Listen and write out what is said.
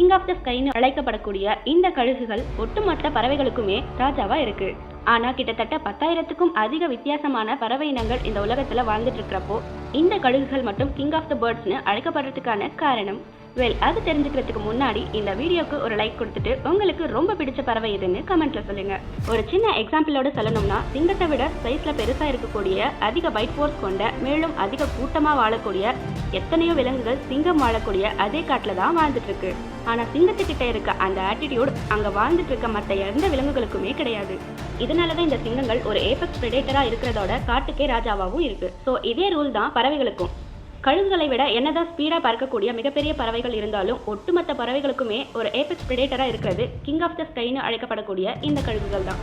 King of the ஸ்கைன்னு அழைக்கப்படக்கூடிய இந்த கழுகுகள் ஒட்டுமொத்த பறவைகளுக்குமே ராஜாவா இருக்கு. ஆனா கிட்டத்தட்ட 10,000க்கும் அதிக வித்தியாசமான பறவை இனங்கள் இந்த உலகத்துல வாழ்ந்துட்டு இருக்கிறப்போ இந்த கழுகுகள் மட்டும் கிங் ஆஃப் த பேர்ட்ஸ்னு அழைக்கப்படுறதுக்கான காரணம் அது தெரிஞ்சுக்கிறதுக்கு முன்னாடி இந்த வீடியோக்கு ஒரு லைக் கொடுத்துட்டு உங்களுக்கு ரொம்ப பிடிச்ச பறவை எதுன்னு கமெண்ட்ல சொல்லுங்க. ஒரு சின்ன எக்ஸாம்பிளோட சொல்லணும்னா, சிங்கத்தை விட சைஸ்ல பெருசா இருக்கக்கூடிய, அதிக பைட் ஃபோர்ஸ் கொண்ட, மேலும் அதிக கூட்டமா வாழக்கூடிய எத்தனையோ விலங்குகள் சிங்கம் வாழக்கூடிய அதே காட்டுல தான் வாழ்ந்துட்டு இருக்கு. ஆனா சிங்கத்துக்கிட்ட இருக்க அந்த ஆட்டிடியூட் அங்க வாழ்ந்துட்டு இருக்க மற்ற எந்த விலங்குகளுக்குமே கிடையாது. இதனாலதான் இந்த சிங்கங்கள் ஒரு ஏபெக்ஸ் பிரெடேட்டரா இருக்கிறதோட காட்டுக்கே ராஜாவாகவும் இருக்கு. ஸோ இதே ரூல் தான் பறவைகளுக்கும். கழுகுகளை விட என்னதான் ஸ்பீடா பறக்கக்கூடிய மிகப்பெரிய பறவைகள் இருந்தாலும் ஒட்டுமொத்த பறவைகளுக்குமே ஒரு ஏபெக்ஸ் பிரெடேட்டரா இருக்கிறது கிங் ஆஃப் த ஸ்கைன்னு அழைக்கப்படக்கூடிய இந்த கழுகுகள் தான்.